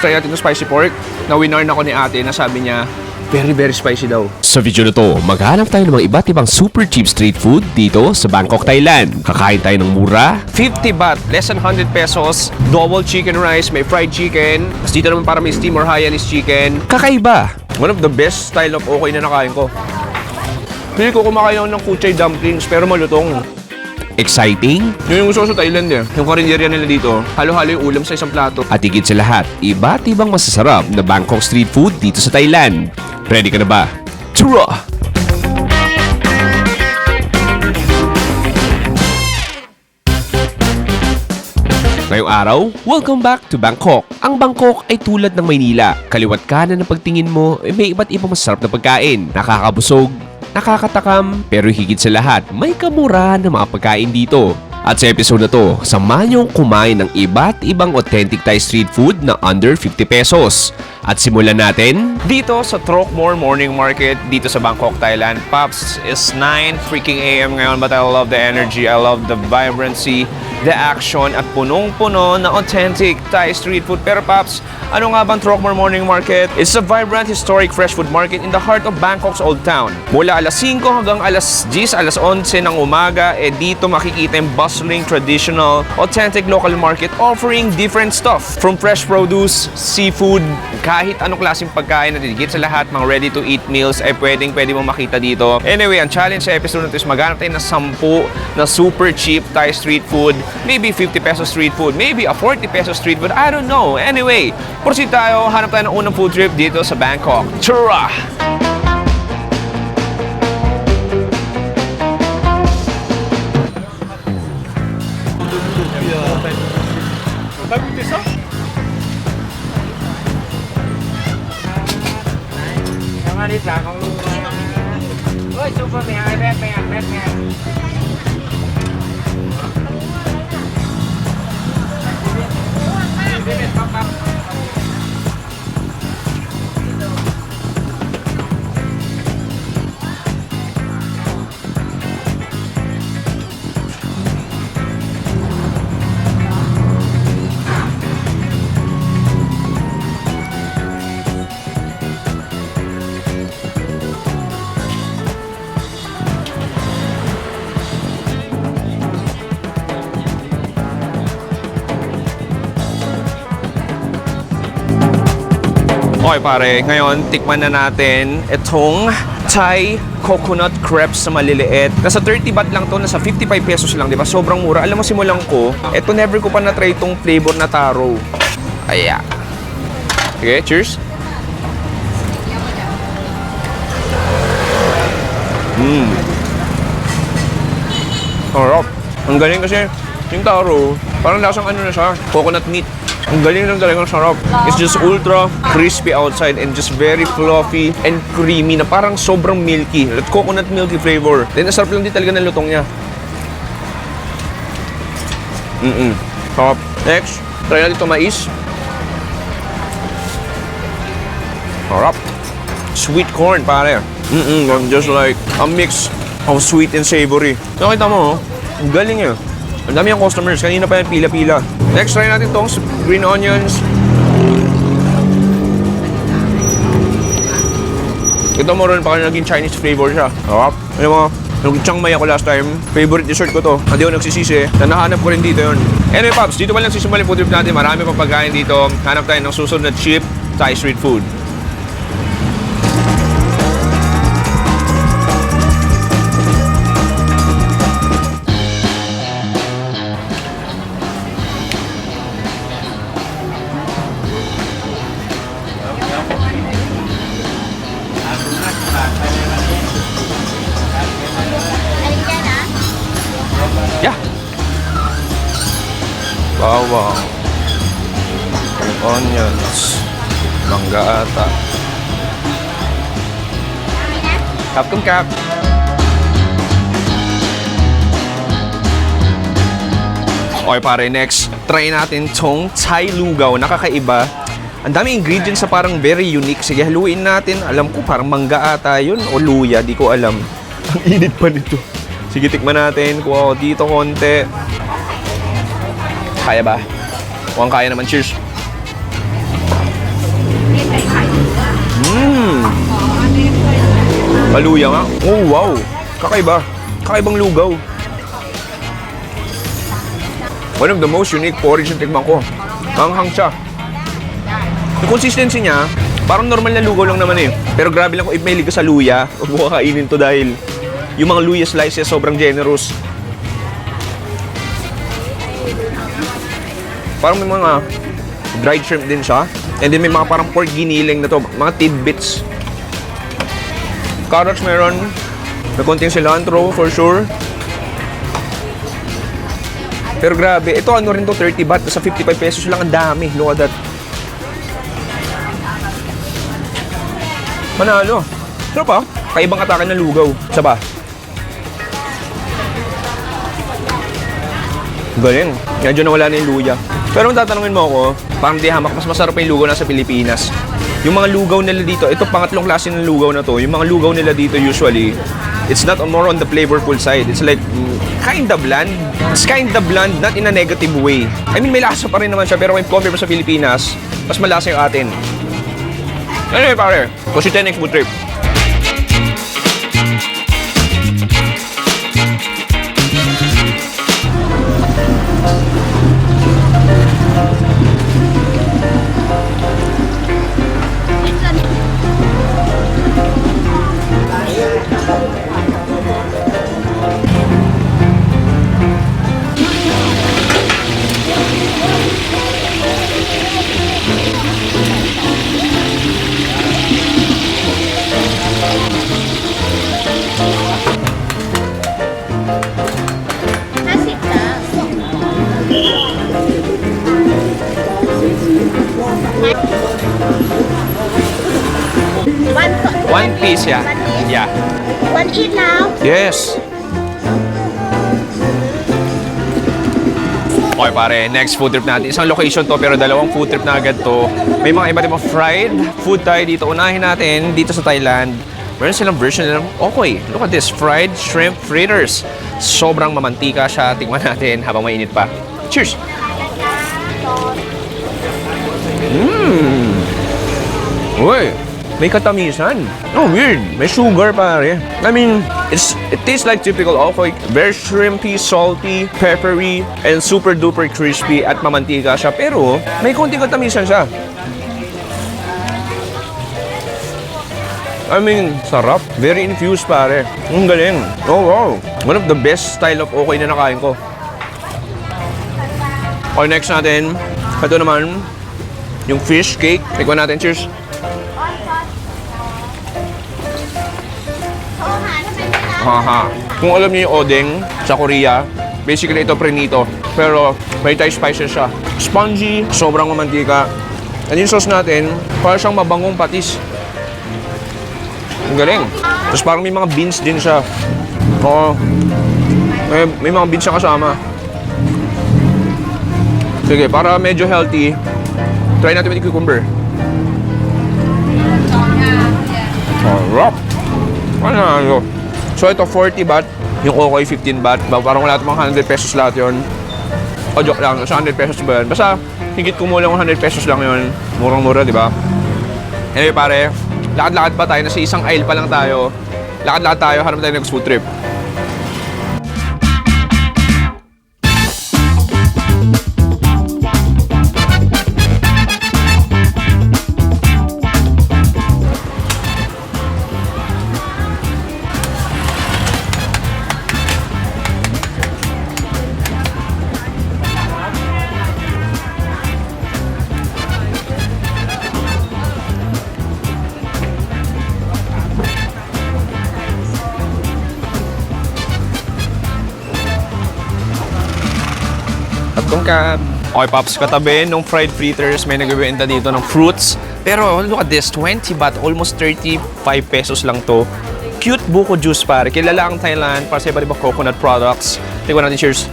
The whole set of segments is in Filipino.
Try natin yung spicy pork. Na-winarn ako ni ate na sabi niya, very, very spicy daw. Sa video na to, maghanap tayo ng mga iba't ibang super cheap street food dito sa Bangkok, Thailand. Kakain tayo ng mura. 50 baht, less than 100 pesos. Double chicken rice, may fried chicken. Tapos dito naman para may steam or Hainanese chicken. Kakaiba. One of the best style of okay na nakain ko. Hindi ko kumakain ako ng kuchay dumplings pero malutong. Exciting. Yun yung gusto ko sa Thailand eh. Yung karinderya nila dito, halo-halo yung ulam sa isang plato. At higit sa lahat, iba't ibang masasarap na Bangkok street food dito sa Thailand. Ready ka na ba? Tara! Ngayong araw, welcome back to Bangkok. Ang Bangkok ay tulad ng Maynila. Kaliwat kanan ng pagtingin mo, may iba't ibang masarap na pagkain. Nakakabusog, nakakatakam, pero higit sa lahat, may kamura na mga pagkain dito. At sa episode na to, samahan niyong kumain ng iba't ibang authentic Thai street food na under 50 pesos. At simulan natin Dito sa Trokmore Morning Market, dito sa Bangkok, Thailand. Pops, is 9 freaking AM ngayon, but I love the energy, I love the vibrancy, the action, at punong-puno na authentic Thai street food. Pero Pops, ano nga bang Trokmore Morning Market? It's a vibrant, historic fresh food market in the heart of Bangkok's Old Town. Mula alas 5 hanggang alas 10, alas 11 ng umaga, dito makikita yung bustling, traditional, authentic local market offering different stuff. From fresh produce, seafood, kahit anong klaseng pagkain na higit sa lahat, mga ready-to-eat meals ay pwede mo makita dito. Anyway, ang challenge sa episode na ito is maghanap tayo ng 10 na super cheap Thai street food. Maybe 50 pesos street food, maybe a 40 pesos street food, I don't know. Anyway, proceed tayo, hanap tayo ng unang food trip dito sa Bangkok. Tara! Super mèo hay bé mèo bé mèo. Okay pare, ngayon tikman na natin itong Thai coconut crepes sa maliliit. Nasa 30 baht lang to, nasa 55 pesos lang, di ba? Sobrang mura. Alam mo, simulan ko, eto never ko pa na-try itong flavor na taro. Aya. Okay, cheers. Sarap. Ang galing kasi yung taro, parang lasang ano na siya, coconut meat. Ang galing lang talagang sarap. It's just ultra crispy outside and just very fluffy and creamy na parang sobrang milky. Like coconut milky flavor. Then, sarap lang din talaga ng lutong niya. Sarap. Next, try natin ito mais. Sarap. Sweet corn, pare. Just like a mix of sweet and savory. Nakita mo, oh? Ang galing eh. Ang dami yung customers. Kanina pa yung pila-pila. Next, try natin itong green onions. Ito mo rin pa naging Chinese flavor siya. Sarap. Alam mo, nung Chiang Mai ako last time, favorite dessert ko to. Hindi ako nagsisisi. Na nahanap ko rin dito yun. Anyway, Pops, dito pa lang sisimulan yung food trip natin. Marami pang pagkain dito. Hanap tayo ng susunod na cheap Thai street food. Yeah. Bawang. Onions. Mangga ata. Kaptung kap. Okay pare, next. Try natin tong Thai lugaw. Nakakaiba. Ang dami ingredients sa parang very unique. Sige, haluin natin. Alam ko parang mangga ata yun o luya. Di ko alam. Ang init pa nito. Sige, tikman natin. Kuha ko dito konti. Kaya ba? Mukhang kaya naman. Cheers. Maluya nga. Oh, wow. Kakaiba. Kakaibang lugaw. One of the most unique porridge na tikman ko. Hanghang siya. Yung consistency niya, parang normal na lugaw lang naman eh. Pero grabe lang kung if may liga sa luya, huwag mo kakainin to dahil yung mga luya slices sobrang generous. Parang may mga dried shrimp din siya. And then may mga parang pork giniling na to, mga tidbits. Carrots meron. May konting cilantro for sure. Pero grabe, ito ano rin to, 30 baht. Sa 55 pesos lang, ang dami. Look at that. Manalo. Ano pa? Kaibang atake ng lugaw. Isa ba? Galing. Medyo nawala na yung luya. Pero kung tatanungin mo ako, parang di hamak, mas masarap pa yung lugaw na sa Pilipinas. Yung mga lugaw nila dito, ito pangatlong klase ng lugaw na to. Yung mga lugaw nila dito usually, it's not more on the flavorful side. It's like, kinda bland. It's kinda bland, not in a negative way. I mean, may lasa pa rin naman siya, pero kung compare mo sa Pilipinas, mas malasa yung atin. Anyway, pare, kasi 10x food trip. One piece, yeah. Yeah. One eat now. Yes. Okay pare, next food trip natin. Isang location to pero dalawang food trip na agad to. May mga iba't ibang fried food tayo dito. Unahin natin dito sa Thailand. Meron silang version nila. Okay, look at this. Fried shrimp fritters. Sobrang mamantika siya. Tikman natin habang mainit pa. Cheers! Uy! May katamisan. Oh, weird. May sugar, pare. I mean, it tastes like typical okoy. Very shrimpy, salty, peppery, and super duper crispy at mamantika siya. Pero, may konting katamisan siya. I mean, sarap. Very infused, pare. Ang galing. Oh, wow. One of the best style of okoy na nakain ko. Okay, next natin. Ito naman, yung fish cake. Tikman natin. Cheers. Haha. Kung alam niyo yung odeng sa Korea, basically ito prenito. Pero may Thai spices siya. Spongy, sobrang mamantika. And yung sauce natin, parang siyang mabangong patis. Ang galing. Tapos parang may mga beans din siya. Oo. May mga beans siya kasama. Sige, para medyo healthy, try natin with cucumber. Sarap. Ano? So ito 40 baht, yung okoy 15 baht. Parang wala itong mga 100 pesos lahat yun. O joke lang, sa 100 pesos ba yun? Basta higit kumulang 100 pesos lang yun. Murang-mura, di ba? Anyway pare, lakad-lakad pa tayo. Nasa isang aisle pa lang tayo. Lakad-lakad tayo, hanap tayo next food trip. Okay, Pops, katabi nung fried fritters, may nagbibenta dito ng fruits. Pero look at this, 20 baht, almost 35 pesos lang to. Cute buko juice, pare. Kilala ang Thailand para sa iba't ibang coconut products. Tingnan natin, cheers.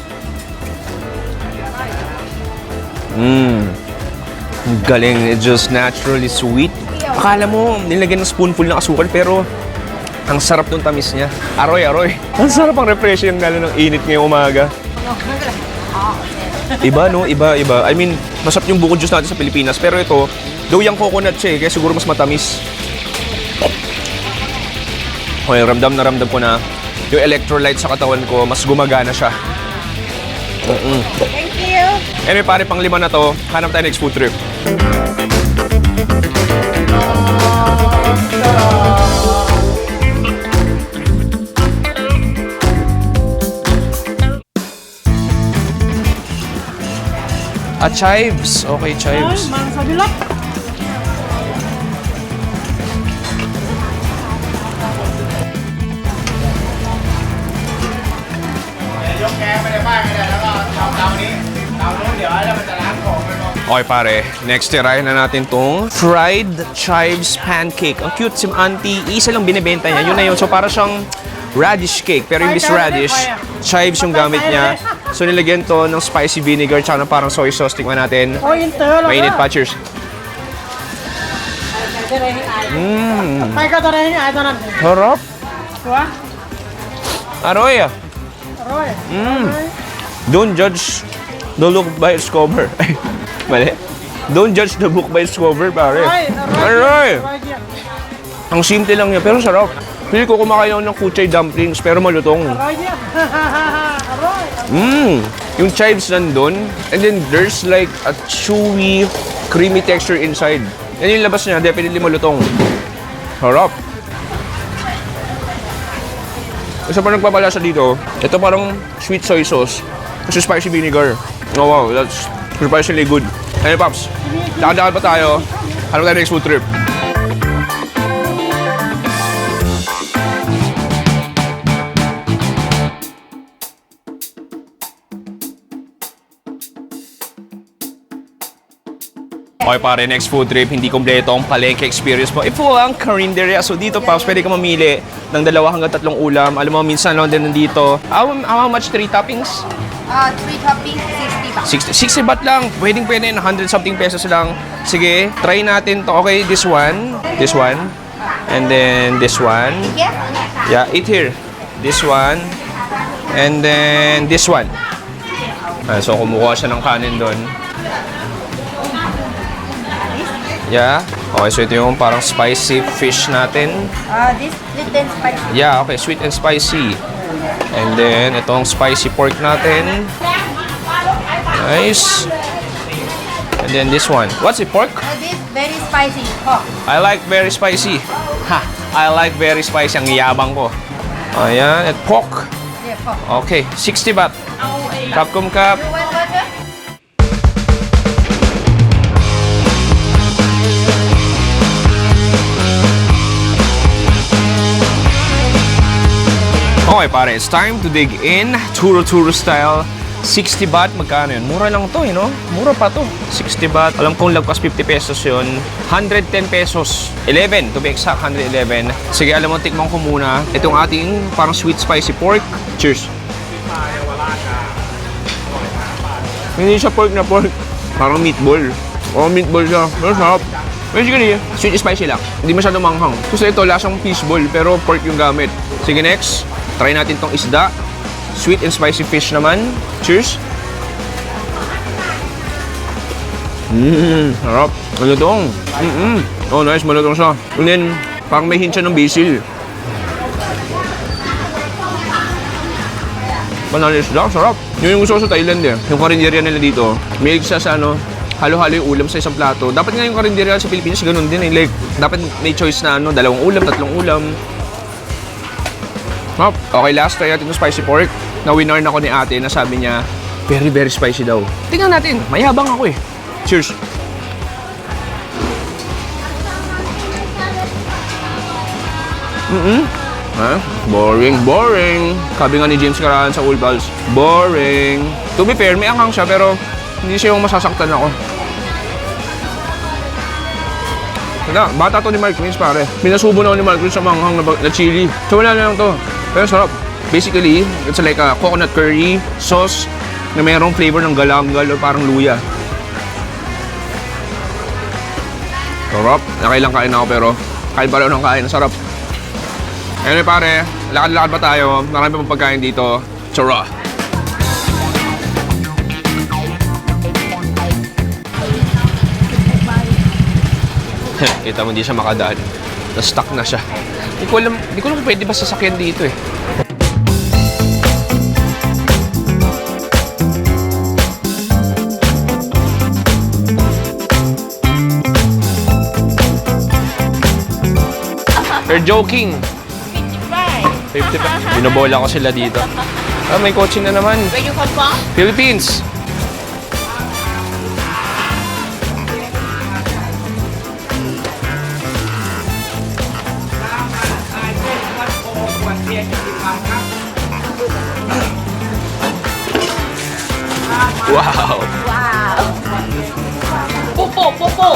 Galing, it's just naturally sweet. Akala mo, nilagyan ng spoonful ng asukal, pero ang sarap ng tamis niya. Aroy. Ang sarap ang refreshing lalo ng init ngayong umaga. Iba, no? Iba. I mean, masarap yung buko juice natin sa Pilipinas. Pero ito, though yung coconut siya eh, kaya siguro mas matamis. Okay, ramdam ko na yung electrolyte sa katawan ko, mas gumagana siya. Thank you. Anyway, pare, pang 5 na to. Hanap tayo next food trip. Chives. Okay, chives. Okay pare, next tirahin na natin tong fried chives pancake. Ang cute si auntie, isa lang binibenta niya. Yun na yun. So para siyang radish cake, pero imbis radish, chives yung gamit niya. So nilagyan to ng spicy vinegar tsaka ng parang soy sauce. Tingnan natin. Mainit pa, cheers. Harap. Aroy ah. Don't judge the look by its cover. Mali. Don't judge the book by its cover, pare. Aroy! Ang simple lang niya, pero sarap. Pili ko kumakain ako ng kuchay dumplings, pero malutong. Yung chives nandun, and then there's like a chewy, creamy texture inside. Yan yung labas niya, definitely malutong. Harap. Isa pa nagpapalasa dito, ito parang sweet soy sauce. Kasi spicy vinegar. Oh wow, that's surprisingly good. Hey Pops, lakad-lakad pa tayo. Hanap tayo next food trip. Okay pare, next food trip, hindi kompleto ang palengke experience mo. If walang karinderya, so dito Pops, pwede ka mamili ng 2 hanggang 3 ulam. Alam mo, minsan lang din nandito. How much 3 toppings? 3 toppings, 60 baht. 60 baht lang. Pwedeng 100 something pesos lang. Sige, try natin to. Okay, this one, and then this one. Yes? Yeah, eat here. This one, and then this one. So, kumukuha siya ng kanin doon. Yeah. Okay, so ito yung parang spicy fish natin. This sweet and spicy. Yeah, okay, sweet and spicy. And then, itong spicy pork natin. Nice. And then this one. What's it, pork? This very spicy. Oh. I like very spicy. Ha! I like very spicy. Ang yabang ko. Ayan, at pork. Yeah, pork. Okay, 60 baht. Kapkum kap. You want water? Okay pare, it's time to dig in. Turo style. 60 baht, magkano yun? Mura lang to, no? Mura pa to. 60 baht. Alam kong lagpas 50 pesos yun. 110 pesos. 11, to be exact, 111. Sige, alam mo, tikman ko muna. Itong ating parang sweet spicy pork. Cheers. Hindi siya pork na pork. Parang meatball. Oh, meatball siya. Pero sarap. Basically, sweet spicy lang. Hindi masyadong manghang. Kasi ito, lasang fishball, pero pork yung gamit. Sige, next. Try natin tong isda. Sweet and spicy fish naman. Cheers. Sarap. Malutong. Oh, nice. Malutong siya. And then, parang may hint siya ng basil. Banalis lang. Sarap. Yun yung gusto ko sa Thailand eh. Yung karinderya nila dito. May siya sa halo-halo yung ulam sa isang plato. Dapat nga yung karinderya sa Pilipinas ganun din eh. Like, dapat may choice na 2 ulam, 3 ulam. Okay, last try natin yung spicy pork. Na-winner na ako ni ate na sabi niya, very, very spicy daw. Tingnan natin. Mayabang ako eh. Cheers. Ha? Boring. Sabi nga ni James Carahan sa Old Pals, boring. To be fair, may anghang siya pero hindi siya yung masasaktan ako. Bata to ni Mark Queens pare. Minasubo na ako ni Mark Queens sa manghang na chili. So wala na lang to. Pero sarap. Basically, it's like a coconut curry sauce na mayroong flavor ng galangal o parang luya. Sarap. Nakailang kain ako pero kain pa rin ng kain. Sarap. Anyway pare, lakad-lakad pa tayo. Marami pa pagkain dito. Chara! Kita mo hindi siya makadaan. Na-stuck na siya. Hindi ko alam kung pwede ba sasakyan dito eh. They're joking. 50 pa. Binobola ko sila dito. Ah, may kotse na naman. Where you come from? Philippines. Wow. Popo, popo.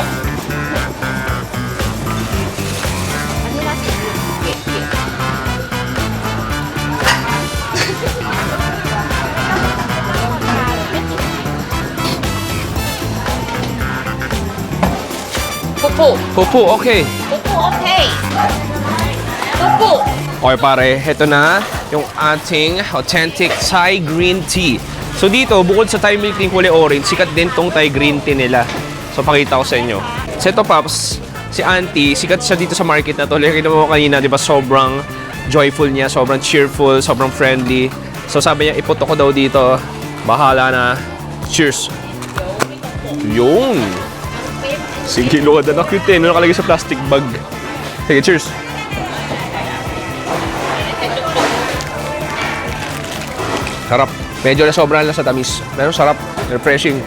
Popo. Pupu, okay. Popo, okay. Popo. Okay pare, heto na yung ating authentic Thai green tea. So dito, bukod sa Thai milk tea kulay orange, sikat din tong Thai green tea nila. So pakita ko sa inyo. So ito Paps, si Auntie, sikat siya dito sa market na to. Like, kita mo kanina, di ba, sobrang joyful niya, sobrang cheerful, sobrang friendly. So sabi niya, iputo ko daw dito. Bahala na. Cheers! Yun! Sige, luwad na cute eh. Ano nakalagay sa plastic bag? Sige, cheers! Sarap. Medyo na sobrang lang sa tamis. Pero sarap. Refreshing.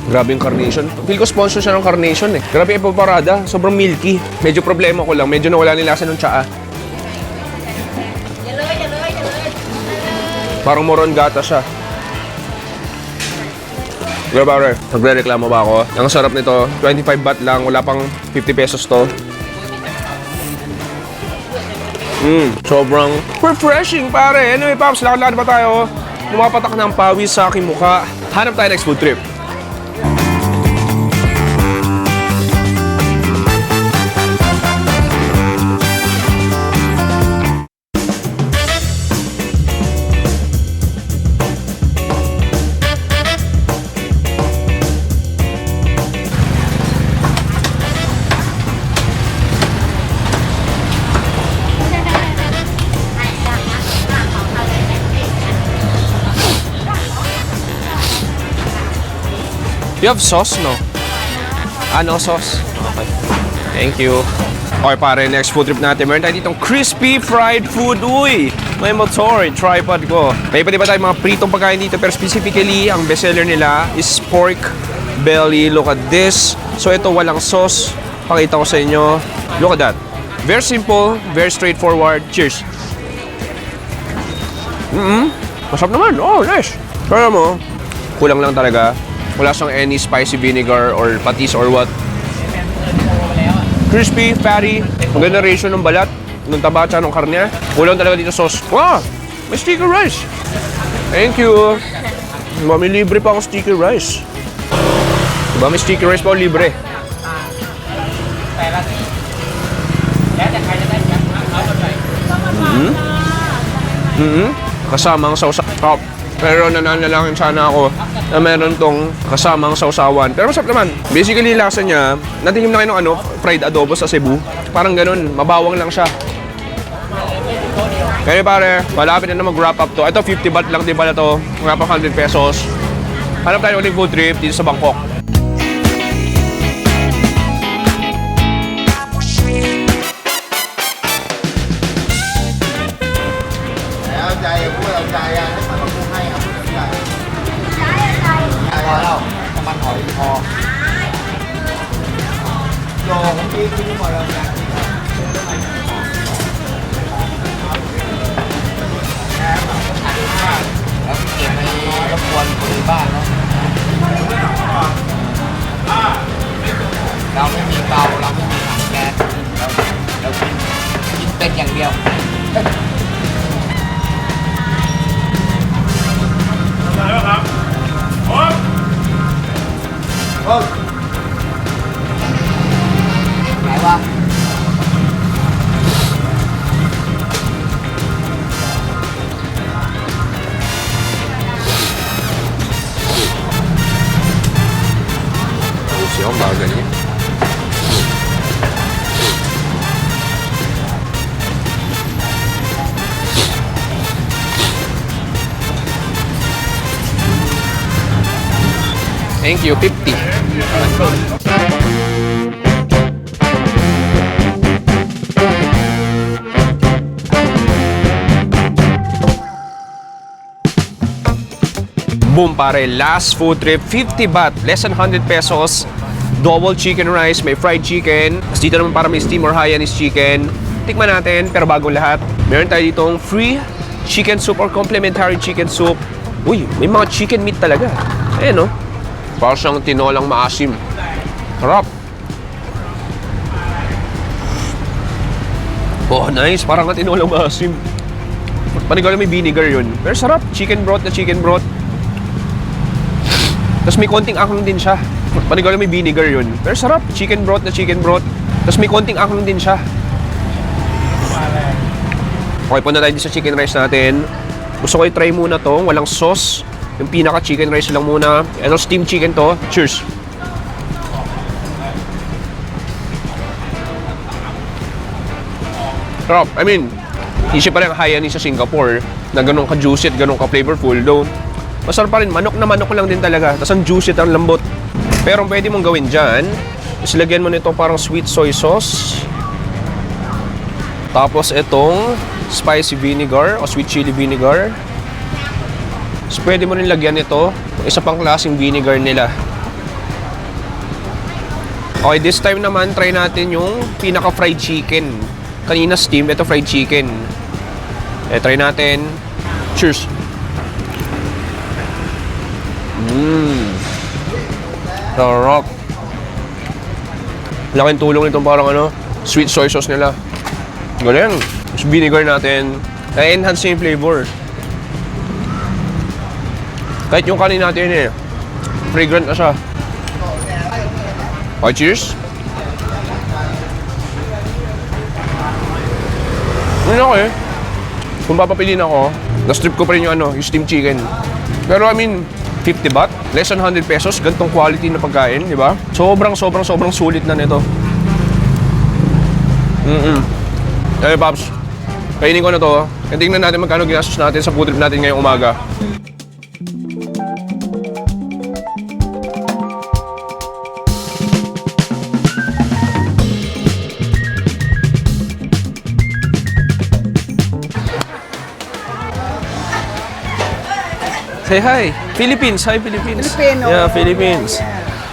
Grabe yung carnation. Feel ko sponsor siya ng carnation eh. Grabe yung paparada. Sobrang milky. Medyo problema ko lang. Medyo nawala nila sa ng tsaa. Parang moron gata siya. Grabe pare. Nagre-reklamo ba ako? Ang sarap nito. 25 baht lang. Wala pang 50 pesos to. Sobrang refreshing pare. Anyway, Pops, lakad-lakad ba tayo? Lumapatak ng pawis sa aking mukha. Hanap tayo next food trip. You have sauce, no? No sauce? Okay. Thank you. Okay pare, next food trip natin. Meron tayo ditong crispy fried food. Uy! May motor, tripod ko. May iba tayo mga pritong pagkain dito. Pero specifically, ang bestseller nila is pork belly. Look at this. So ito, walang sauce. Pakita ko sa inyo. Look at that. Very simple, very straightforward. Cheers. Masarap naman. Oh, nice. Pero mo, kulang lang talaga. Wala siyang any spicy vinegar or patis or what. Crispy, fatty, maganda ratio ng balat, ng taba at ng karne. Kulang talaga dito sauce. Wow! May sticky rice! Thank you! May libre pa akong sticky rice. Diba may sticky rice pa ako libre? Kasama ang sausaw. Pero nananalangin sana ako na meron tong kasamang sausawan. Pero masarap naman. Basically, lasa niya, natingin na kayo ng fried adobo sa Cebu. Parang ganun, mabawang lang siya. Kaya pare, malapit na mag-wrap up to. Ito, 50 baht lang din pala to. Wrap up 100 pesos. Hanap tayo ulit food trip dito sa Bangkok.เราไม่มีเตาเราไม่มีถังแก๊สเรากินเป็ดอย่างเดียว ไหนวะ Ayos yung baga niya. Thank you, 50. Boom pare, last food trip, 50 baht, less than 100 pesos. Double chicken rice, may fried chicken. Tapos dito naman para may steam or Hainanese chicken. Tikman natin, pero bago lahat, meron tayo ditong free chicken soup or complimentary chicken soup. Uy, may mga chicken meat talaga. Ayan, no? Parang siyang tinolang maasim. Sarap. Oh, nice. Parang nga tinolang maasim. Panigaw may vinegar yun. Pero sarap. Chicken broth na chicken broth. Tapos may konting akong din siya. Panigaw may vinegar yun. Pero sarap. Chicken broth na chicken broth. Tapos may konting akong din siya. Okay, punta tayo sa chicken rice natin. Gusto ko i-try muna to. Walang sauce. Yung pinaka chicken rice lang muna. Ano, steamed chicken to. Cheers. Sarap. I mean, hindi pa rin Hainanese sa Singapore na ganun ka-juicy at ganun ka-flavorful. Though, masarap pa rin. Manok na manok lang din talaga. Tapos ang juicy at ang lambot. Pero ang pwede mong gawin dyan, is lagyan mo nito parang sweet soy sauce. Tapos itong spicy vinegar o sweet chili vinegar. Tapos pwede mo rin lagyan ito isa pang klaseng vinegar nila. Okay, this time naman try natin yung pinaka fried chicken. Kanina steam, ito fried chicken. Try natin. Cheers. Sarap. Laking tulong nitong parang ano, sweet soy sauce nila. Galing. Tapos vinegar natin. Na-enhance yung flavor. Kahit yung kanin natin eh, fragrant na siya. Okay, cheers. Ano ako eh. Kung papapiliin ako, na-strip ko pa rin yung ano, yung steamed chicken. Pero I mean, 50 baht, less than 100 pesos, gantong quality na pagkain, di ba? Sobrang sulit na nito. Hey, Pops, kainin ko na to. Tingnan natin magkano ginastos natin sa food trip natin ngayong umaga. Say hi. Philippines. Hi, Philippines. Filipino. Yeah, Philippines.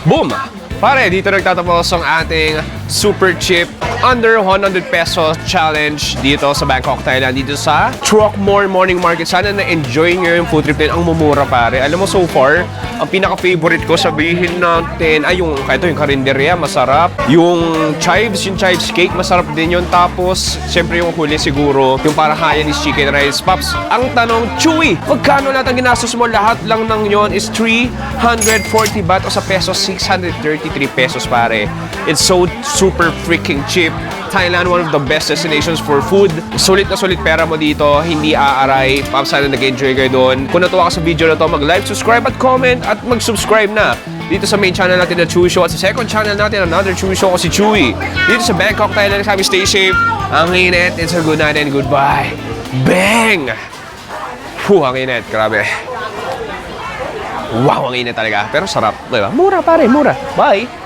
Boom! Pare, dito nagtatapos ang ating super cheap under 100 pesos challenge dito sa Bangkok, Thailand. Dito sa Truck More Morning Market. Sana na-enjoy nyo yung food trip din. Ang mumura, pare. Alam mo, so far, ang pinaka-favorite ko, sabihin natin, ay yung, ito yung karinderya, masarap. Yung chives cake, masarap din yun. Tapos, syempre yung huli siguro, yung para Hainanese chicken rice. Pops, ang tanong, Chewy, magkano lahat ang ginastos mo? Lahat lang ng yon is 340 baht o sa pesos, 633 pesos, pare. It's so super freaking cheap. Thailand, one of the best destinations for food. Sulit na sulit pera mo dito, hindi aaray. Pops, sana nag-enjoy kayo doon. Kung natuwa ka sa video na to, mag-like, subscribe at comment at mag-subscribe na dito sa main channel natin na Chewy Show at sa second channel natin, another Chewy Show ko si Chewy. Dito sa Bangkok, Thailand, sabi stay safe. Ang init, it's a good night and goodbye. Bang! Ang init, grabe. Wow, ang init talaga. Pero sarap. Diba? Mura pare, mura. Bye!